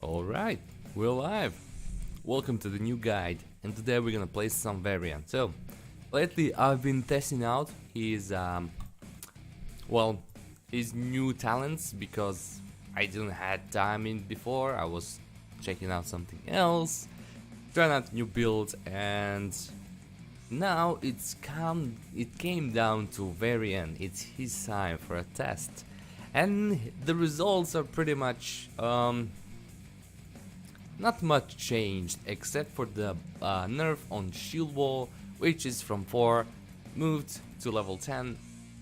Alright, we're live. Welcome to the new guide, and today we're gonna play some Varian. So, lately I've been testing out his new talents because I didn't had time in before. I was checking out something else, trying out new builds, and now it came down to Varian. It's his time for a test, and the results are pretty much not much changed except for the nerf on shield wall, which is from 4 moved to level 10,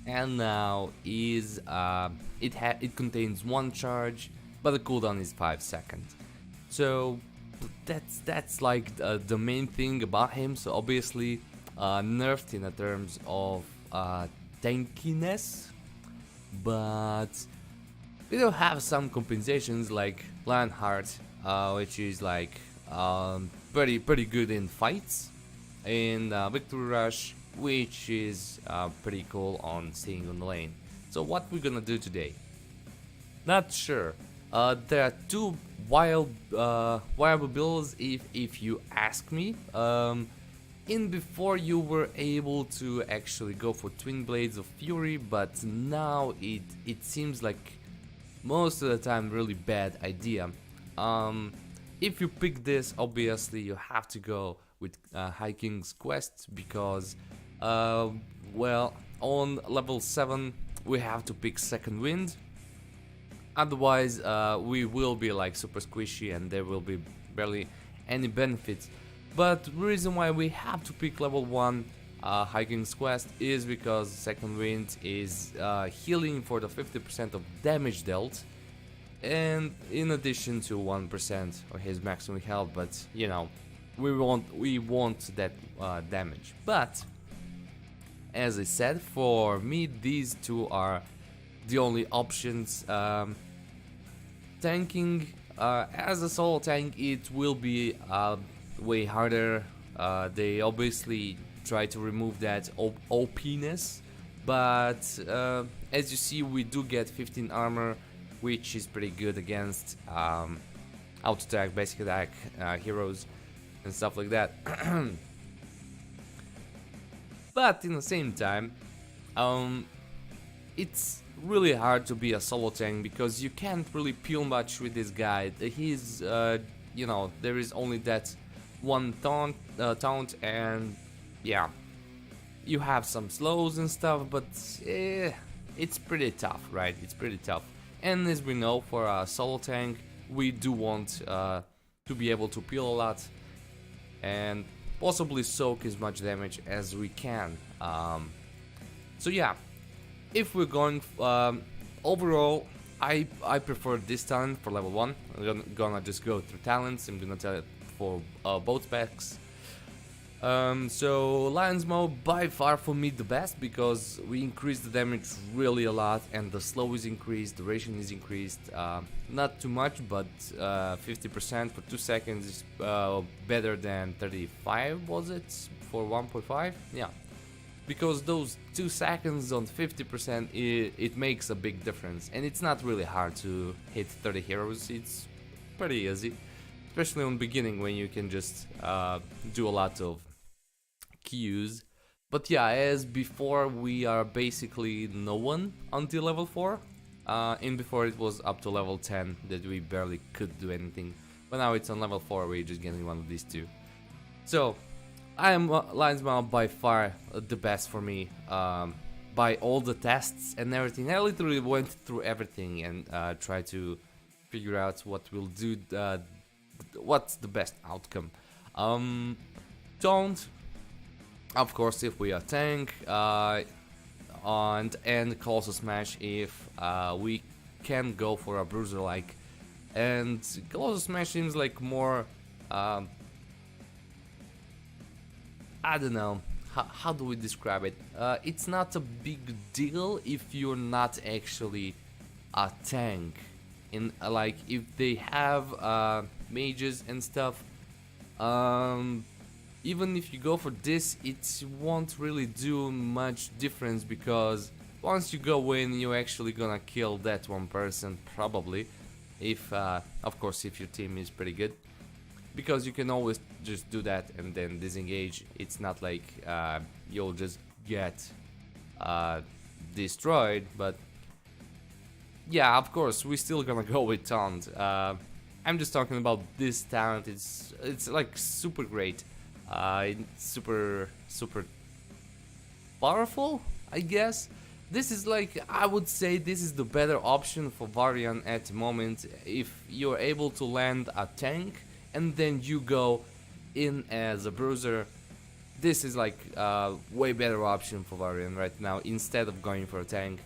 and now it contains 1 charge, but the cooldown is 5 seconds. So that's like the main thing about him. So obviously nerfed in the terms of tankiness, but we do have some compensations like Lionheart, which is like pretty good in fights, and Victory Rush, which is pretty cool on staying on the lane. So what we're gonna do today? Not sure. There are 2 viable builds if you ask me. In before you were able to actually go for Twin Blades of Fury, but now it seems like most of the time really bad idea. If you pick this, obviously you have to go with High King's Quest because well, on level 7 we have to pick Second Wind, otherwise we will be like super squishy and there will be barely any benefits. But the reason why we have to pick level 1 High King's Quest is because Second Wind is healing for the 50% of damage dealt, and in addition to 1% of his maximum health, but you know, we want that damage. But as I said, for me these 2 are the only options. Tanking as a solo tank, it will be way harder. They obviously try to remove that OP-ness, but as you see, we do get 15 armor, which is pretty good against auto attack, basic attack heroes and stuff like that. But in the same time, it's really hard to be a solo tank because you can't really peel much with this guy. He's you know, there is only that 1 taunt, and yeah, you have some slows and stuff, but it's pretty tough, right? It's pretty tough. And as we know, for a solo tank, we do want to be able to peel a lot and possibly soak as much damage as we can. So yeah, if we're going overall, I prefer this talent for level 1. I'm gonna just go through talents. I'm gonna tell it for both specs. So Lion's Maw by far for me the best because we increase the damage really a lot, and the slow is increased, duration is increased, not too much, but 50% for 2 seconds is better than 35, was it, for 1.5? Yeah, because those 2 seconds on 50%, it makes a big difference, and it's not really hard to hit 30 heroes. It's pretty easy, especially on beginning when you can just do a lot of Qs. But yeah, as before, we are basically no one until level 4. In before it was up to level 10 that we barely could do anything, but now it's on level 4, we're just getting one of these 2. So I am Lion's Maw by far the best for me, by all the tests and everything. I literally went through everything and tried to figure out what will do what's the best outcome. Don't, of course, if we are tank, and Colossal Smash if we can go for a bruiser like, and Colossal Smash seems like more I don't know, how do we describe it? It's not a big deal if you're not actually a tank. In like, if they have mages and stuff, even if you go for this, it won't really do much difference because once you go in, you're actually gonna kill that one person probably, if of course if your team is pretty good, because you can always just do that and then disengage. It's not like you'll just get destroyed, but yeah, of course we're still gonna go with taunt. I'm just talking about this talent. It's like super great. It's super powerful, I guess. This is like, I would say this is the better option for Varian at the moment. If you're able to land a tank and then you go in as a bruiser, this is like a way better option for Varian right now instead of going for a tank.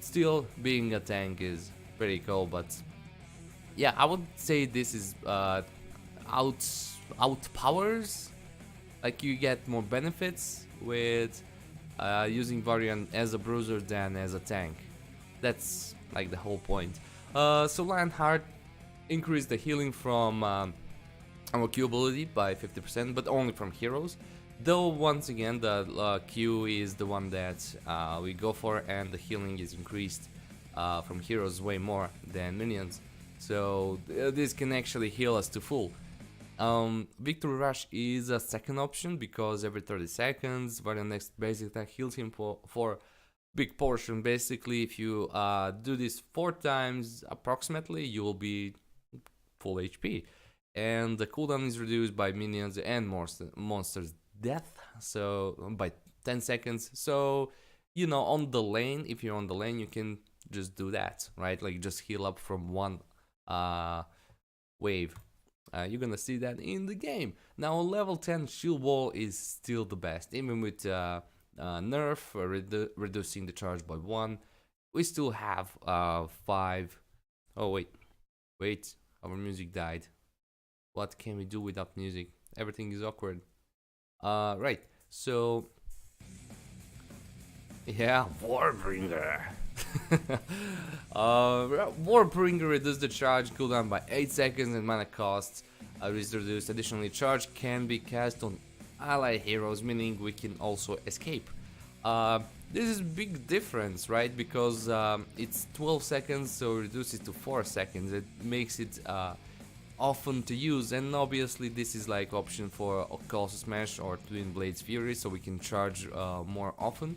Still, being a tank is pretty cool, but yeah, I would say this is outpowers. Like, you get more benefits with using Varian as a bruiser than as a tank. That's like the whole point. So Lionheart increased the healing from our Q ability by 50%, but only from heroes. Though once again the Q is the one that we go for, and the healing is increased from heroes way more than minions. So this can actually heal us to full. Victory Rush is a second option because every 30 seconds Varian next basic attack heals him for big portion. Basically, if you do this 4 times approximately, you will be full HP. And the cooldown is reduced by minions and monsters death, so by 10 seconds. So, you know, on the lane, if you're on the lane, you can just do that, right? Like, just heal up from one wave. You're gonna see that in the game. Now, on level 10, Shield Wall is still the best. Even with nerf reducing the charge by 1, we still have 5. Oh wait, our music died. What can we do without music? Everything is awkward. Right, so yeah, Warbringer. Warbringer reduces the charge cooldown by 8 seconds and mana cost is reduced. Additionally, charge can be cast on ally heroes, meaning we can also escape. This is a big difference, right? Because it's 12 seconds, so reduce it to 4 seconds. It makes it often to use, and obviously this is like option for Colossus Smash or Twin Blades Fury, so we can charge more often.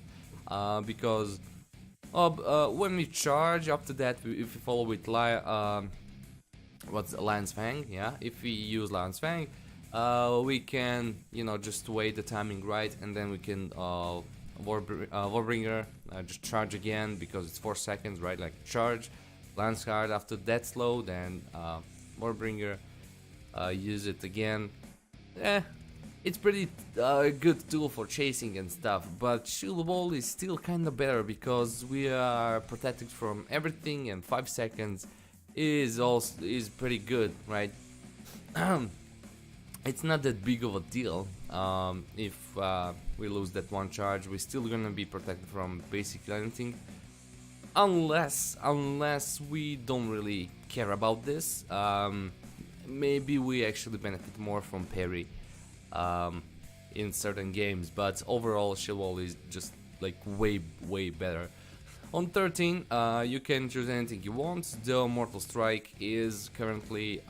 Because when we charge, after that, if we follow with Lion's Fang, yeah, if we use Lion's Fang, we can, you know, just wait the timing right, and then we can Warbringer just charge again because it's 4 seconds, right? Like charge, Lance Guard after that slow, then Warbringer, use it again. It's pretty good tool for chasing and stuff, but Shield Wall is still kinda better because we are protected from everything, and 5 seconds is pretty good, right? It's not that big of a deal. If we lose that one charge, we're still gonna be protected from basically anything, unless we don't really care about this. Maybe we actually benefit more from parry in certain games, but overall Shield Wall is just like way better. On 13, you can choose anything you want. The Mortal Strike is currently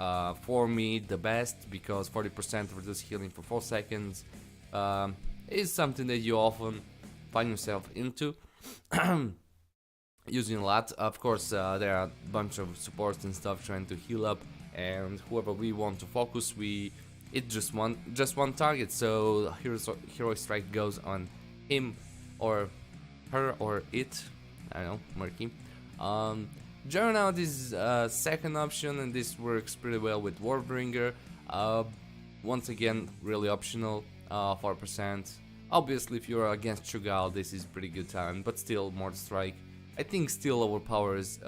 for me the best because 40% reduced healing for 4 seconds is something that you often find yourself into using a lot. Of course, there are a bunch of supports and stuff trying to heal up, and whoever we want to focus, it's just one target. So Heroic Strike goes on him or her or it. I don't know, murky. Juggernaut is second option, and this works pretty well with Warbringer. Once again, really optional, 4%. Obviously, if you're against Chugal, this is pretty good talent, but still, Mortal Strike, I think, still overpowers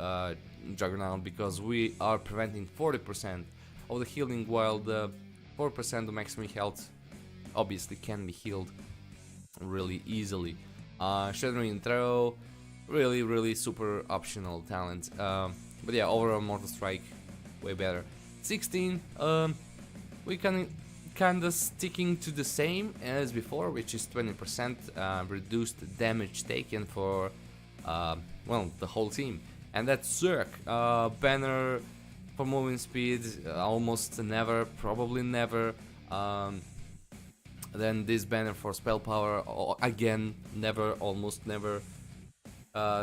Juggernaut because we are preventing 40% of the healing, while the 4% of maximum health obviously can be healed really easily. Shattering Throw, really super optional talent, but yeah, overall Mortal Strike way better. 16, we can kinda sticking to the same as before, which is 20% reduced damage taken for well, the whole team, and that's Zerk. Banner For moving speed, almost never, probably never. Then this banner for spell power, again, never, almost never.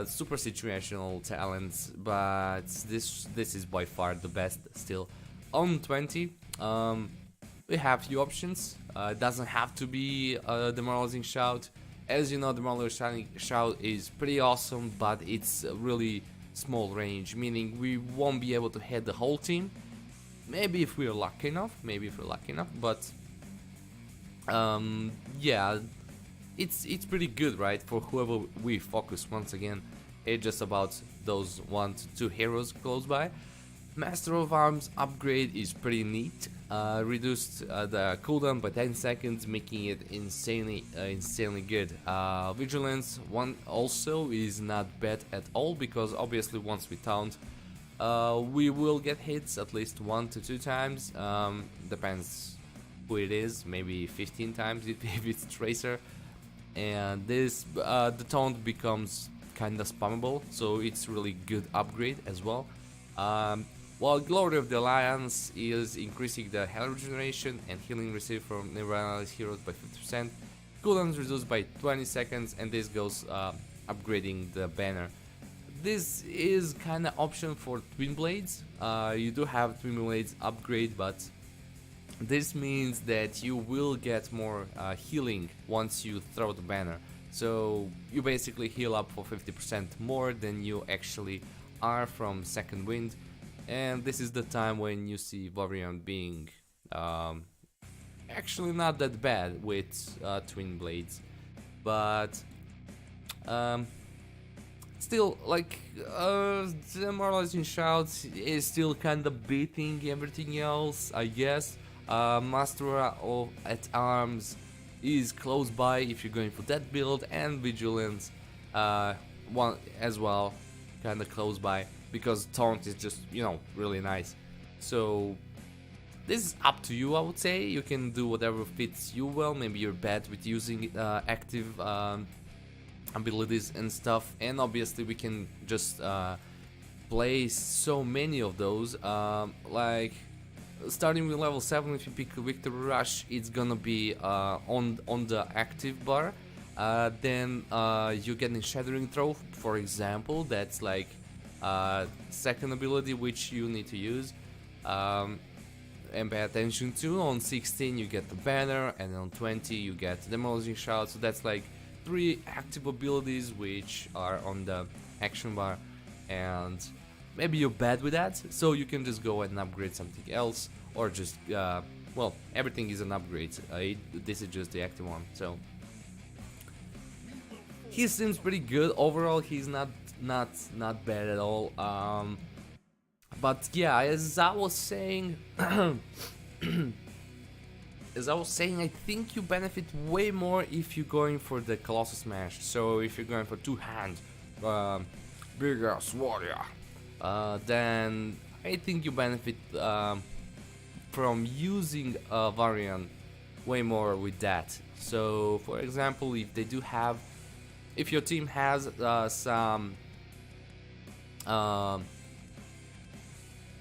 Super situational talents, but this is by far the best still. On 20, we have few options. It doesn't have to be a demoralizing shout. As you know, demoralizing shout is pretty awesome, but it's a really small range, meaning we won't be able to hit the whole team. Maybe if we're lucky enough, but yeah, it's pretty good, right? For whoever we focus. Once again, it's just about those 1 to 2 heroes close by. Master of Arms upgrade is pretty neat. Reduced the cooldown by 10 seconds, making it insanely good. Vigilance one also is not bad at all, because obviously once we taunt, we will get hits at least 1 to 2 times. Depends who it is, maybe 15 times if it's Tracer. And this the taunt becomes kinda spammable, so it's really good upgrade as well. While Glory of the Alliance is increasing the health regeneration and healing received from nearby allies heroes by 50%, cooldown is reduced by 20 seconds, and this goes upgrading the banner. This is kinda option for Twin Blades. You do have Twin Blades upgrade, but this means that you will get more healing once you throw the banner. So you basically heal up for 50% more than you actually are from second wind. And this is the time when you see Varian being actually not that bad with Twin Blades. But still, like, Demoralizing Shouts is still kinda beating everything else, I guess. Master of at Arms is close by if you're going for that build, and Vigilance one as well, kinda close by, because Taunt is just, you know, really nice. So this is up to you, I would say. You can do whatever fits you well. Maybe you're bad with using active abilities and stuff, and obviously we can just play so many of those, like starting with level 7. If you pick Victory Rush, it's gonna be on the active bar. Then you're getting Shattering Throw, for example. That's like second ability which you need to use and pay attention to. On 16 you get the banner, and on 20 you get Demolishing Shout. So that's like 3 active abilities which are on the action bar, and maybe you're bad with that, so you can just go and upgrade something else, or just well, everything is an upgrade. This is just the active one. So he seems pretty good overall. He's not bad at all. But yeah, as I was saying, I think you benefit way more if you're going for the Colossus Smash. So if you're going for 2-hand, big ass warrior, then I think you benefit from using Varian way more with that. So for example, if your team has some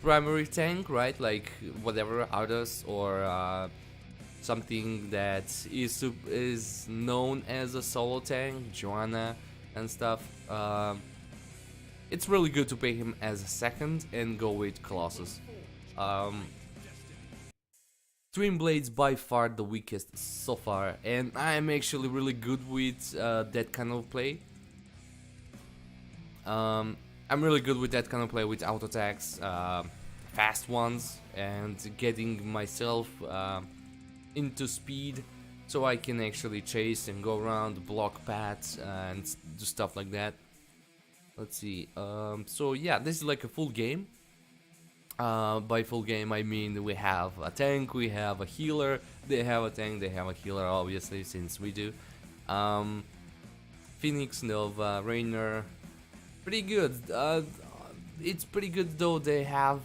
primary tank, right, like whatever, Ardos, or something that is known as a solo tank, Joanna and stuff, it's really good to pay him as a second and go with Colossus. Twin Blades by far the weakest so far, and I'm actually really good with that kind of play. I'm really good with that kind of play, with auto attacks, fast ones, and getting myself into speed, so I can actually chase and go around, block paths, and do stuff like that. Let's see. So yeah, this is like a full game. By full game I mean we have a tank, we have a healer, they have a tank, they have a healer, obviously, since we do. Phoenix, Nova, Rainer, pretty good. It's pretty good though. They have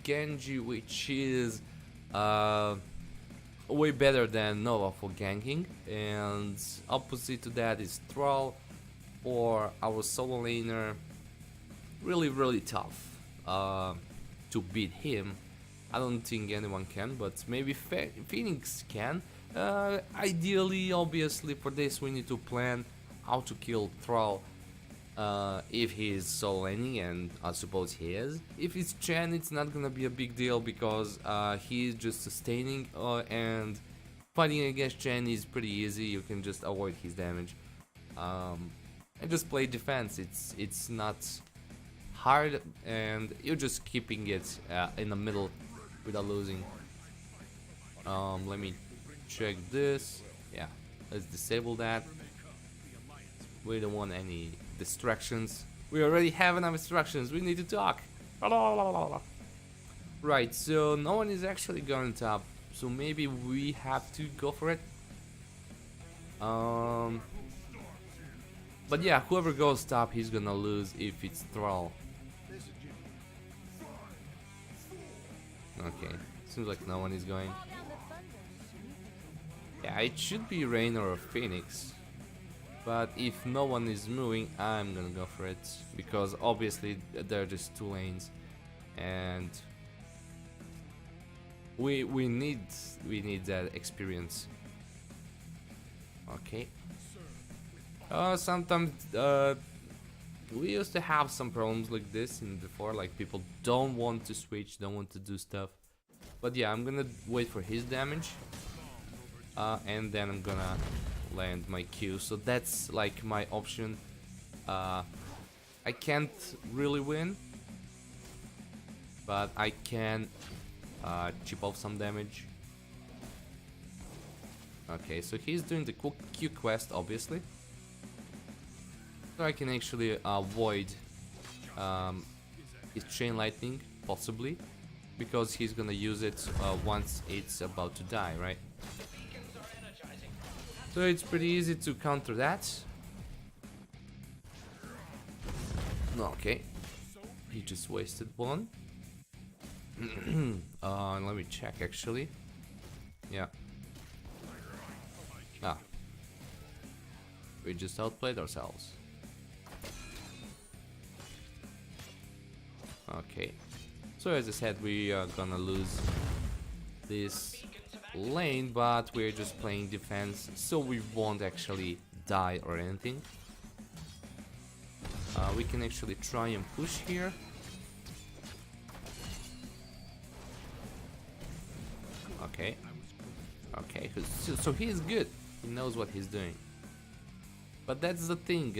Genji, which is way better than Nova for ganking, and opposite to that is Thrall, or our solo laner. Really tough. to beat him. I don't think anyone can, but maybe Phoenix can. Ideally, obviously, for this we need to plan how to kill Thrall. If he is soul laning, and I suppose he is. If it's Chen, it's not gonna be a big deal because he is just sustaining, and fighting against Chen is pretty easy. You can just avoid his damage and just play defense. It's not hard, and you're just keeping it in the middle without losing. Let me check this. Yeah, let's disable that. We don't want any distractions. We already have enough distractions. We need to talk. Right, so no one is actually going top, so maybe we have to go for it. But yeah, whoever goes top, he's gonna lose if it's Thrall. Okay, seems like no one is going. Yeah, it should be Rain or Phoenix. But if no one is moving, I'm gonna go for it, because obviously there are just two lanes, and we need that experience. Okay. Sometimes we used to have some problems like this in before, like people don't want to switch, don't want to do stuff. But yeah, I'm gonna wait for his damage, and then I'm gonna land my Q. So that's like my option. I can't really win, but I can chip off some damage. Okay, so he's doing the Q quest, obviously, so I can actually avoid his chain lightning, possibly, because he's gonna use it once it's about to die, right? So it's pretty easy to counter that. Okay, he just wasted one. Let me check actually. Yeah. We just outplayed ourselves. Okay. So as I said, we are gonna lose this lane, but we're just playing defense, so we won't actually die or anything. We can actually try and push here. Okay. Okay, so he's good. He knows what he's doing. But that's the thing.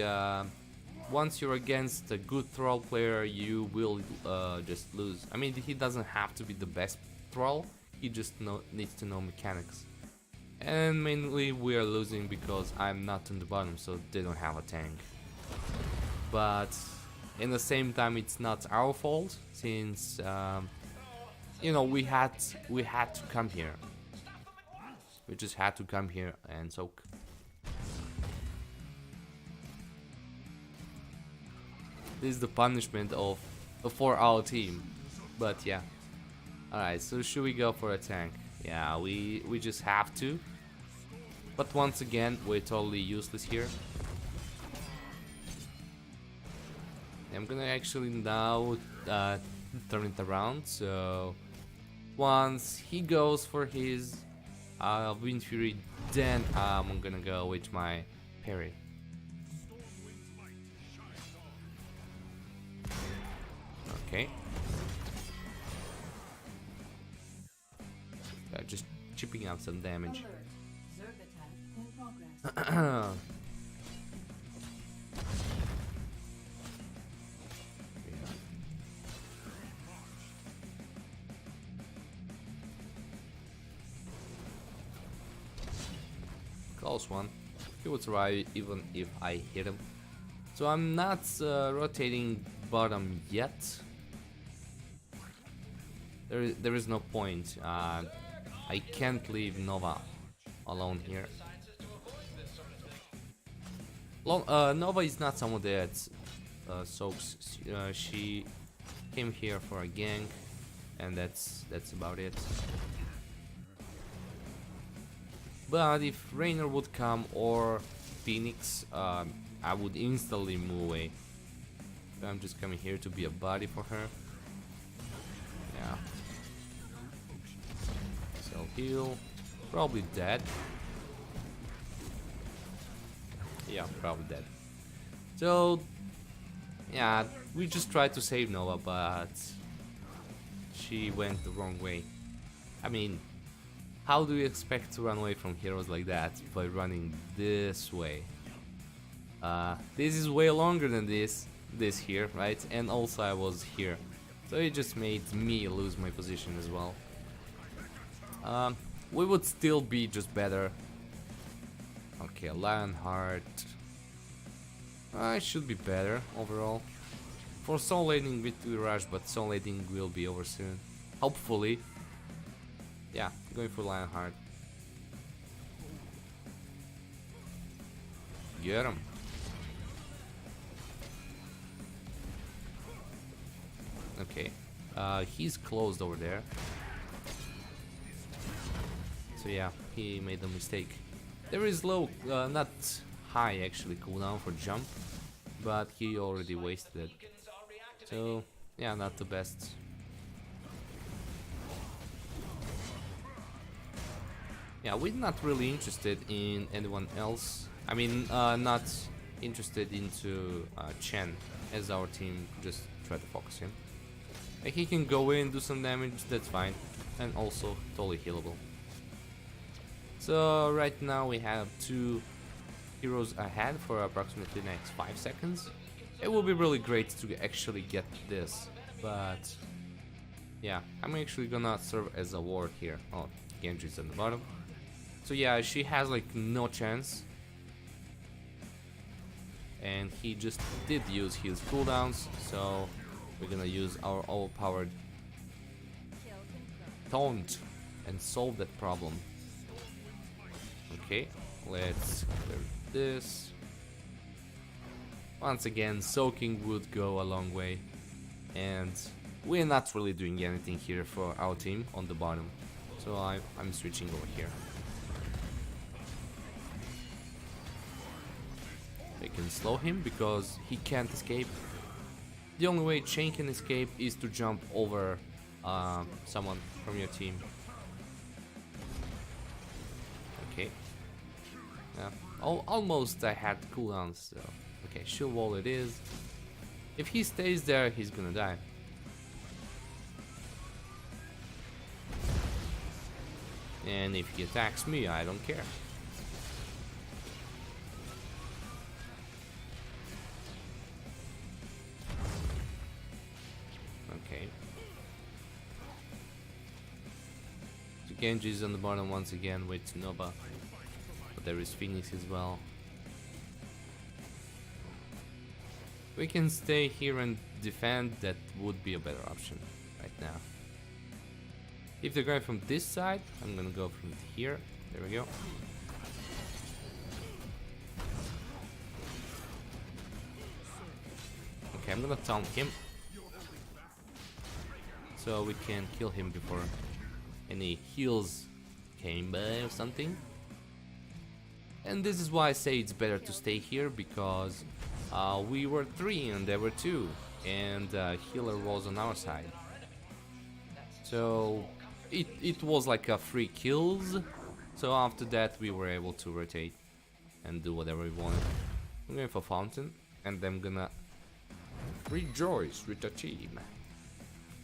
Once you're against a good Thrall player, you will just lose. I mean, he doesn't have to be the best Thrall. He just needs to know mechanics. And mainly we are losing because I'm not on the bottom, so they don't have a tank. But in the same time, it's not our fault, since you know, we had to come here. We just had to come here and soak. This is the punishment of for our team. But yeah. Alright, so should we go for a tank? Yeah, we just have to. But once again, we're totally useless here. I'm gonna actually now turn it around. So once he goes for his Wind Fury, then I'm gonna go with my parry. Okay. Just chipping out some damage. Close one. He would survive even if I hit him. So I'm not rotating bottom yet. There is no point. I can't leave Nova alone here. Nova is not someone that soaks. She came here for a gank, and that's about it. But if Rainer would come or Phoenix, I would instantly move away. So I'm just coming here to be a body for her. heal. Probably dead. Yeah, probably dead. So, yeah, we just tried to save Nova, but she went the wrong way. I mean, how do you expect to run away from heroes like that by running this way? This is way longer than this here, right? And also I was here, so it just made me lose my position as well. We would still be just better. Okay, Lionheart. I should be better overall. For soul laning with rush, but soul laning will be over soon. Hopefully. Yeah, going for Lionheart. Get him. Okay, he's closed over there. So yeah, he made a mistake. There is low, not high actually cooldown for jump, but he already wasted it. So yeah, not the best. Yeah, we're not really interested in anyone else. I mean, not interested into Chen, as our team just try to focus him. Like, he can go in, do some damage, that's fine, and also totally healable. So right now we have 2 heroes ahead for approximately next 5 seconds. It will be really great to actually get this, but yeah, I'm actually gonna serve as a ward here. Oh, Genji's on the bottom. So yeah, she has like no chance. And he just did use his cooldowns, so we're gonna use our overpowered taunt and solve that problem. Okay, let's clear this. Once again, soaking would go a long way, and we're not really doing anything here for our team on the bottom, so I'm switching over here. We can slow him because he can't escape. The only way Chain can escape is to jump over someone from your team. Okay. Yeah, almost I had cooldowns, so okay, shield wall it is. If he stays there, he's gonna die. And if he attacks me, I don't care. Okay. So Genji is on the bottom once again with Nova. But there is Phoenix as well. We can stay here and defend, that would be a better option right now. If they're going from this side, I'm gonna go from here. There we go. Okay, I'm gonna taunt him, so we can kill him before any heals came by or something. And this is why I say it's better to stay here, because we were 3 and they were 2, and healer was on our side. So it was like a free kills. So after that we were able to rotate and do whatever we wanted. I'm going for Fountain, and I'm gonna rejoice with the team.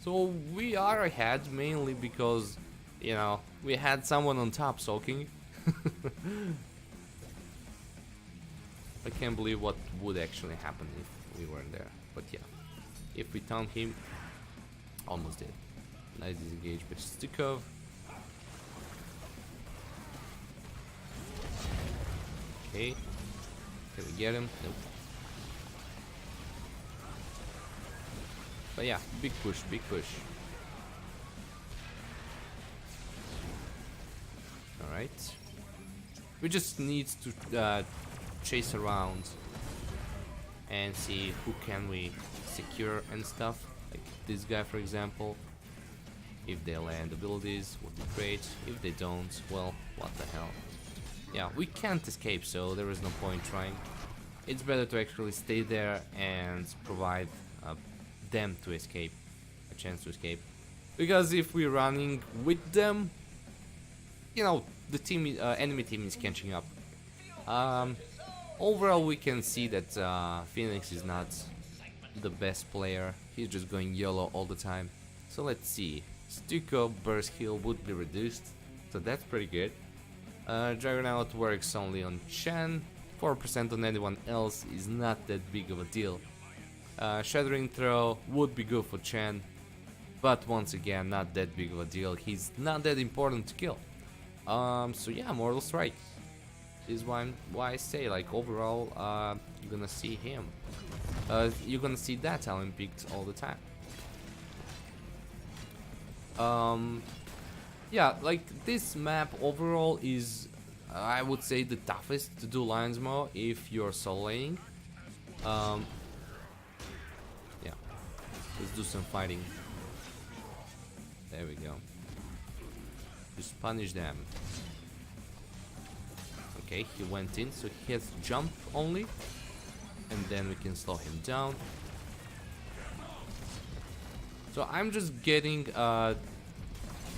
So we are ahead mainly because, you know, we had someone on top soaking. I can't believe what would actually happen if we weren't there. But yeah, if we taunt him, almost did. Nice disengage with Stukov. Okay, can we get him? Nope. But yeah, big push, big push. Alright. We just need to chase around and see who can we secure and stuff. Like this guy, for example. If they land abilities, would be great. If they don't, well, what the hell. Yeah, we can't escape, so there is no point trying. It's better to actually stay there and provide them to escape, a chance to escape. Because if we're running with them, you know, the team, enemy team is catching up. Overall, we can see that Phoenix is not the best player. He's just going yellow all the time. So let's see. Stucco burst heal would be reduced, so that's pretty good. Juggernaut works only on Chen. 4% on anyone else is not that big of a deal. Shattering throw would be good for Chen, but once again, not that big of a deal. He's not that important to kill. So yeah, Mortal Strike is why I say, like, overall, you're gonna see him. You're gonna see that talent picked all the time. Yeah, like, this map overall is, I would say, the toughest to do Lion's Maw if you're solo laning. Yeah, let's do some fighting. There we go. Just punish them. Okay, he went in, so he has to jump only, and then we can slow him down. So I'm just getting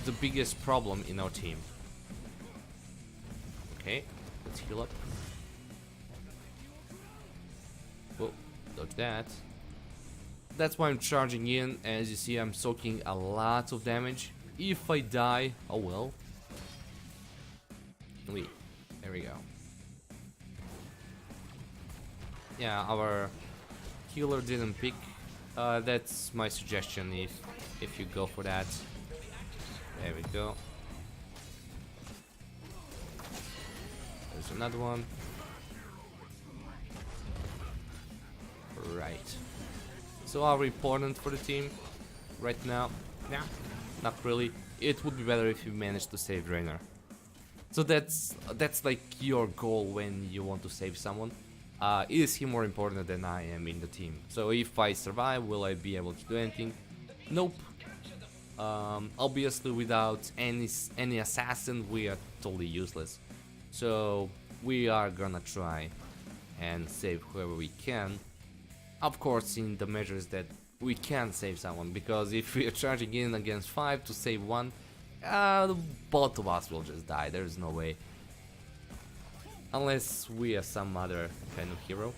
the biggest problem in our team. Okay, let's heal up. Whoa, dodge that. That's why I'm charging in. As you see, I'm soaking a lot of damage. If I die, oh well. There we go. Yeah, our healer didn't pick. That's my suggestion if you go for that. There we go. There's another one. Right. So are we important for the team right now? Nah, not really. It would be better if you managed to save Drainer. So that's like your goal when you want to save someone. Is he more important than I am in the team? So if I survive, will I be able to do anything? Nope. Obviously, without any assassin, we are totally useless. So we are gonna try and save whoever we can. Of course, in the measures that we can save someone, because if we are charging in against 5 to save 1, both of us will just die. There's no way. Unless we are some other kind of hero.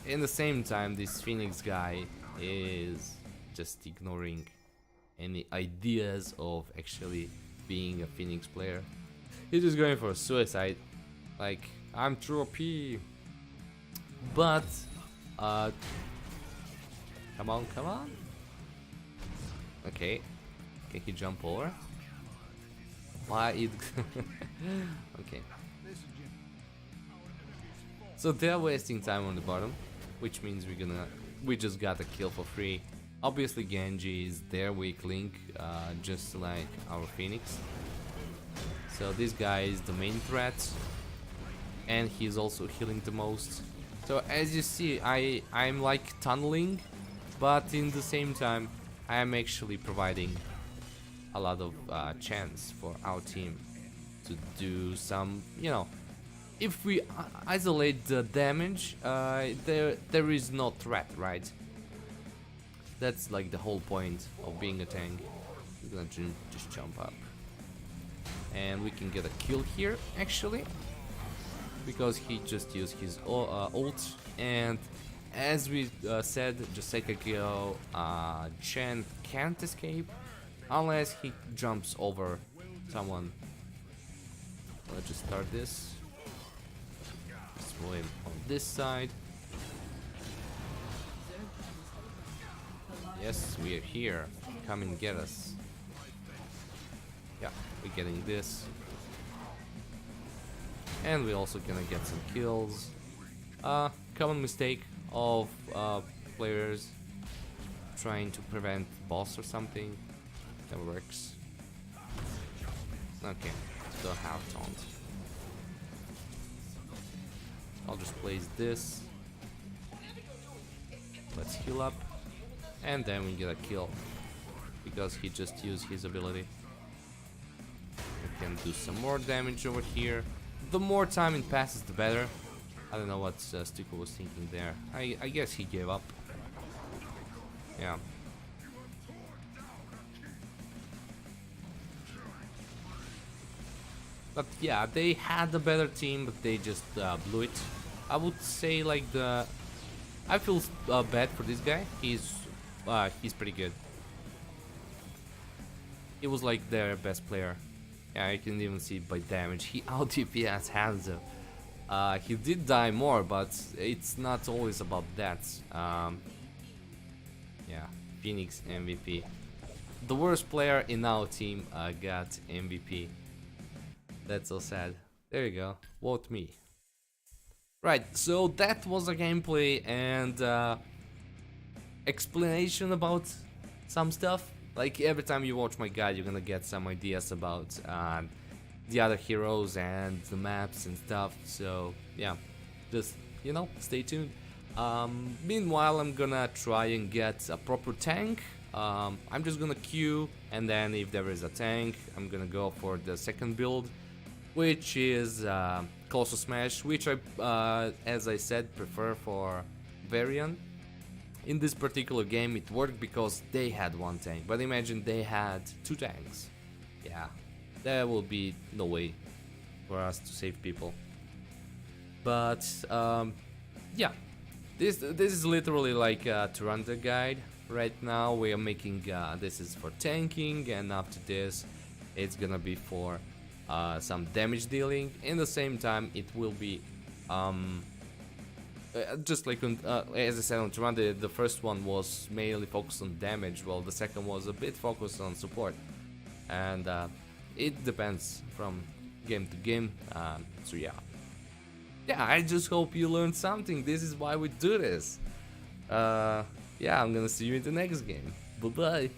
In the same time, this Phoenix guy is just ignoring any ideas of actually being a Phoenix player. He's just going for a suicide. Like, I'm true OP. But, come on, come on. Okay. Can he jump over? Why it... Okay. So they're wasting time on the bottom, which means we just got a kill for free. Obviously Genji is their weak link, just like our Phoenix. So this guy is the main threat, and he's also healing the most. So as you see, I'm like tunneling, but in the same time I am actually providing a lot of chance for our team to do some, you know, if we isolate the damage, there is no threat, right? That's like the whole point of being a tank. We're gonna just jump up, and we can get a kill here actually, because he just used his ult. And as we said just a second ago, Chen can't escape unless he jumps over someone. Let's just start this. Throw him on this side. Yes, we are here. Come and get us. Yeah, we're getting this. And we're also gonna get some kills. Common mistake of players trying to prevent boss or something. Never works. Okay, still have taunt. I'll just place this. Let's heal up. And then we get a kill, because he just used his ability. We can do some more damage over here. The more time it passes, the better. I don't know what Stucco was thinking there. I guess he gave up. Yeah. But yeah, they had a better team, but they just blew it. I would say like I feel bad for this guy. He's pretty good. He was like their best player. Yeah, you can even see it by damage. He out DPS Hanzo. He did die more, but it's not always about that. Yeah, Phoenix MVP. The worst player in our team got MVP. That's so sad. There you go. Vote me. Right, so that was a gameplay and explanation about some stuff. Like every time you watch my guide, you're gonna get some ideas about the other heroes and the maps and stuff. So yeah, just stay tuned. Meanwhile, I'm gonna try and get a proper tank. I'm just gonna queue, and then if there is a tank, I'm gonna go for the second build, which is Colossal Smash, which I, as I said, prefer for Varian. In this particular game it worked because they had one tank, but imagine they had two tanks. Yeah, there will be no way for us to save people. But yeah, this is literally like a Toronto guide. Right now we are making this is for tanking, and after this it's gonna be for some damage dealing. In the same time it will be just like as I said on Toronto, the first one was mainly focused on damage, while the second was a bit focused on support, and it depends from game to game. So yeah, I just hope you learned something. This is why we do this. Yeah, I'm gonna see you in the next game. Bye bye.